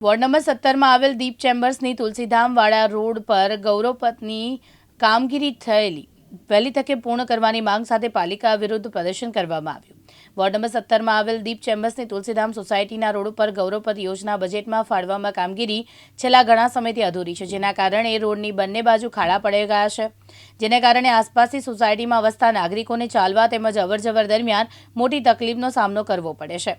Ward number 17માં આવેલ દીપ ચેમ્બર્સની તુલસીધામવાળા road પર ગૌરવપથની કામગીરી થયેલી વહેલી તકે પૂર્ણ કરવાની માંગ સાથે પાલિકા વિરુદ્ધ પ્રદર્શન કરવામાં આવ્યું। વોર્ડ નંબર 17માં આવેલ દીપ ચેમ્બર્સની તુલસીધામ સોસાયટીના રોડ ઉપર ગૌરવપથ યોજના બજેટમાં ફાળવવામાં કામગીરી છેલ્લા ઘણા સમયથી અધૂરી છે, જેના કારણે રોડની બંને બાજુ ખાડા પડી ગયા છે, જેને કારણે આસપાસની સોસાયટીમાં વસતા નાગરિકોને ચાલવા તેમજ અવરજવર દરમિયાન મોટી તકલીફનો સામનો કરવો પડે છે।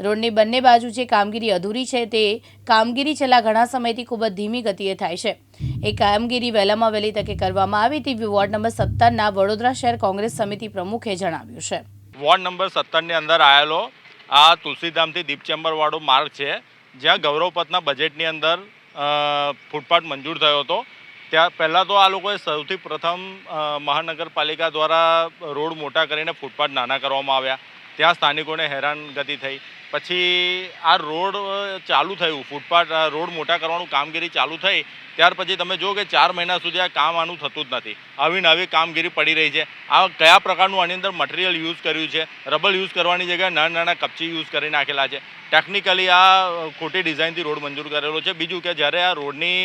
રોડની બંને બાજુ જે કામગીરી અધૂરી છે તે કામગીરી છેલ્લા ઘણા સમયથી ખૂબ જ ધીમી ગતિએ થાય છે। એ કામગીરી વહેલામાં વહેલી તકે કરવામાં આવે તેવી વોર્ડ નંબર 17ના વડોદરા શહેર કોંગ્રેસ સમિતિ પ્રમુખે જણાવ્યું છે। વોર્ડ નંબર 17ની અંદર આવેલો આ તુલસીધામથી દીપ ચેમ્બરવાળો માર્ગ છે, જ્યાં ગૌરવપથના બજેટની અંદર ફૂટપાથ મંજૂર થયો હતો। ત્યાં પહેલાં તો આ લોકોએ સૌથી પ્રથમ મહાનગરપાલિકા દ્વારા રોડ મોટા કરીને ફૂટપાથ નાના કરવામાં આવ્યા, ત્યાં સ્થાનિકોને હેરાનગતિ થઈ। પછી આ રોડ ચાલુ થયું, ફૂટપાથ રોડ મોટા કરવાનું કામગીરી ચાલુ થઈ, ત્યાર પછી તમે જુઓ કે 4 મહિના સુધી આ કામ આનું થતું જ નથી, આવી નવી કામગીરી પડી રહી છે। આ કયા પ્રકારનું આની અંદર મટીરિયલ યુઝ કર્યું છે, રબર યુઝ કરવાની જગ્યાએ નાના નાના કપચી યુઝ કરી નાખેલા છે। ટેકનિકલી આ ખોટી ડિઝાઇનથી રોડ મંજૂર કરેલો છે। બીજું કે જ્યારે આ રોડની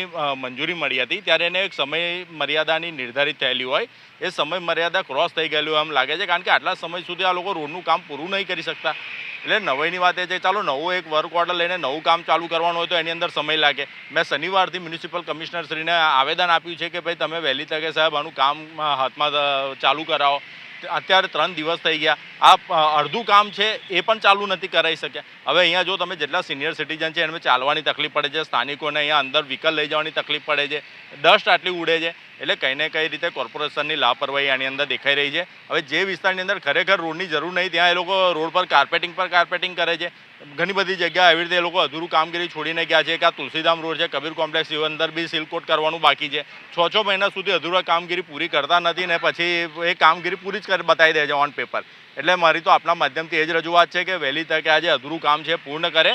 મંજૂરી મળી હતી ત્યારે એને એક સમય મર્યાદાની નિર્ધારિત થયેલી હોય, એ સમય મર્યાદા ક્રોસ થઈ ગયેલું એમ લાગે છે, કારણ કે આટલા સમય સુધી આ લોકો રોડનું કામ પૂરું નહીં કરી શકતા। એટલે નવાઈની વાત એ છે, ચાલો નવો એક વર્ક ઓર્ડર લઈને નવું કામ ચાલુ કરવાનું હોય તો એની અંદર સમય લાગે। મેં શનિવારથી મ્યુનિસિપલ કમિશનરશ્રીને આવેદન આપ્યું છે કે ભાઈ તમે વહેલી તકે સાહેબ આનું કામ હાથમાં ચાલુ કરાવો। અત્યારે 3 દિવસ થઈ ગયા, આ અડધું કામ છે એ પણ ચાલુ નથી કરાવી શક્યા। હવે અહીંયા જો તમે જેટલા સિનિયર સિટીઝન છે એને ચાલવાની તકલીફ પડે છે, સ્થાનિકોને અહીંયા અંદર વ્હીકલ લઈ જવાની તકલીફ પડે છે, ડસ્ટ આટલી ઉડે છે, એટલે કંઈ ને કંઈ રીતે કોર્પોરેશનની લાપરવાહી આની અંદર દેખાઈ રહી છે। હવે જે વિસ્તારની અંદર ખરેખર રોડની જરૂર નહીં ત્યાં એ લોકો રોડ પર કાર્પેટિંગ કરે છે। ઘણી બધી જગ્યાએ આવી રીતે એ લોકો અધૂરું કામગીરી છોડીને ગયા છે કે આ તુલસીધામ રોડ છે, કબીર કોમ્પ્લેક્સ અંદર બી સીલકોટ કરવાનું બાકી છે, 6 મહિના સુધી અધૂરા કામગીરી પૂરી કરતા નથી ને પછી એ કામગીરી પૂરી જ બતાવી દે છે ઓન પેપર। એટલે મારી તો આપણા માધ્યમથી એ જ રજૂઆત છે કે વહેલી તકે આજે અધૂરું કામ છે પૂર્ણ કરે।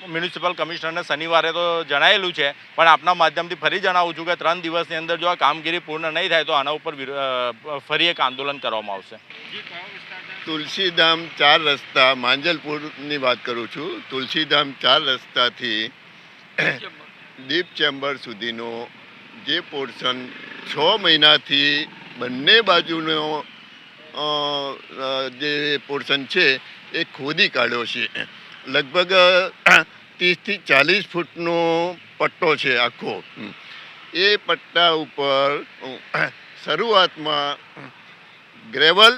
મ્યુનિસિપલ કમિશનરને શનિવારે તો જણાયેલું છે, પણ આપના માધ્યમથી ફરી જણાવું છું કે 3 દિવસની અંદર જો આ કામગીરી પૂર્ણ નહીં થાય તો આના ઉપર ફરી એક આંદોલન કરવામાં આવશે। તુલસીધામ 4 રસ્તા માંજલપુરની વાત કરું છું। તુલસીધામ 4 રસ્તાથી દીપ ચેમ્બર સુધીનો જે પોર્શન 6 મહિનાથી બંને બાજુનો જે પોર્શન છે એ ખોદી કાઢ્યો છે। લગભગ 30થી 40 ફૂટનો પટ્ટો છે આખો। એ પટ્ટા ઉપર શરૂઆતમાં ગ્રેવલ,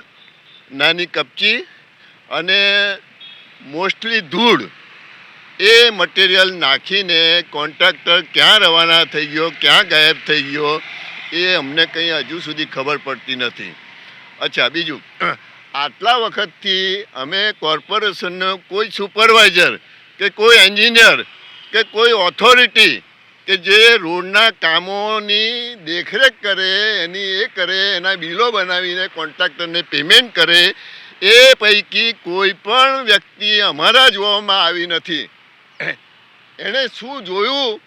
નાની કપચી અને મોસ્ટલી ધૂળ એ મટીરિયલ નાખીને કોન્ટ્રાક્ટર ક્યાં રવાના થઈ ગયો, ક્યાં ગાયબ થઈ ગયો એ અમને કંઈ હજુ સુધી ખબર પડતી નથી। અચ્છા, બીજું, આટલા વખતથી અમે કોર્પોરેશનનો કોઈ સુપરવાઇઝર કે કોઈ એન્જિનિયર કે કોઈ ઓથોરિટી કે જે રોડના કામોની દેખરેખ કરે, એના બિલો બનાવીને કોન્ટ્રાક્ટરને પેમેન્ટ કરે, એ પૈકી કોઈ પણ વ્યક્તિ અમારા જોવામાં આવી નથી। એણે શું જોયું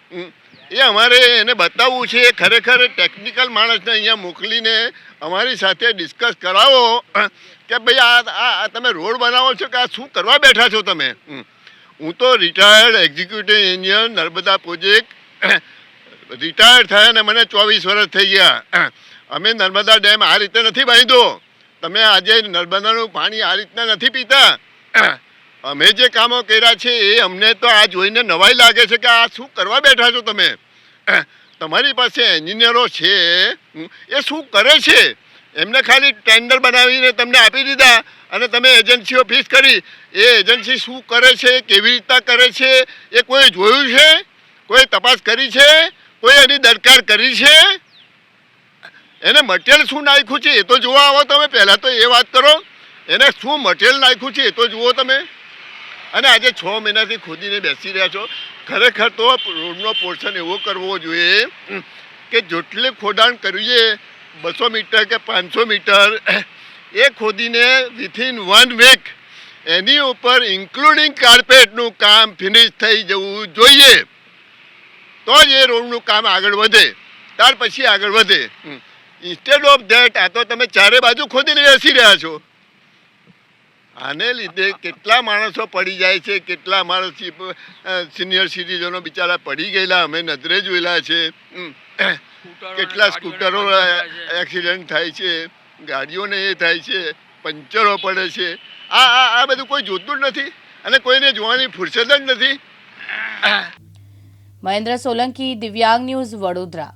એ અમારે એને બતાવવું છે। ખરેખર ટેકનિકલ માણસને અહીંયા મોકલીને અમારી સાથે ડિસ્કસ કરાવો કે ભાઈ આ તમે રોડ બનાવો છો કે આ શું કરવા બેઠા છો તમે। હું તો retired executive engineer Narmada project retired થયા ને મને 24 વર્ષ થઈ ગયા। અમે નર્મદા ડેમ આ રીતે નથી બાંધ્યો, તમે આજે નર્મદાનું પાણી આ રીતના નથી પીતા। અમે જે કામો કર્યા છે એ અમને તો આ જોઈને નવાઈ લાગે છે કે આ શું કરવા બેઠા છો તમે। તમારી પાસે એન્જિનિયરો છે એ શું કરે છે? એમને ખાલી ટેન્ડર બનાવીને તમને આપી દીધા અને તમે એજન્સીઓ ફિક્સ કરી, એ એજન્સી શું કરે છે, કેવી રીતના કરે છે એ કોઈ જોયું છે? કોઈ તપાસ કરી છે? કોઈ એની દરકાર કરી છે? એને મટીરિયલ શું નાખ્યું છે એ તો જોવા આવો તમે, પહેલાં તો એ વાત કરો। એને શું મટીરિયલ નાખ્યું છે એ તો જુઓ તમે। અને આજે 6 મહિનાથી ખોદીને બેસી રહ્યા છો। ખરેખર તો રોડનો પોર્શન એવો કરવો જોઈએ કે જેટલું ખોદાણ કરીએ 200 મીટર કે 500 મીટર એ ખોદીને વિથિન 1 વીક એની ઉપર ઇન્ક્લુડિંગ કાર્પેટનું કામ ફિનિશ થઈ જવું જોઈએ, તો જ એ રોડનું કામ આગળ વધે, ત્યાર પછી આગળ વધે। ઇન્સ્ટેડ ઓફ ધેટ આ તો તમે ચારે બાજુ ખોદીને બેસી રહ્યા છો। આને લીધે કેટલા માણસો પડી જાય છે, કેટલા અમારા સિનિયર સિટીઝનો બિચારા પડી ગયેલા અમે નજરે જોયેલા છે. કેટલા સ્કૂટરો એક્સિડન્ટ થાય છે, ગાડીઓને એ થાય છે, પંચરો પડે છે. આ બધું કોઈ જોતું જ નથી અને કોઈને જોવાની ફુરસદ જ નથી. મહેન્દ્ર સોલંકી, દિવ્યાંગ ન્યૂઝ, વડોદરા.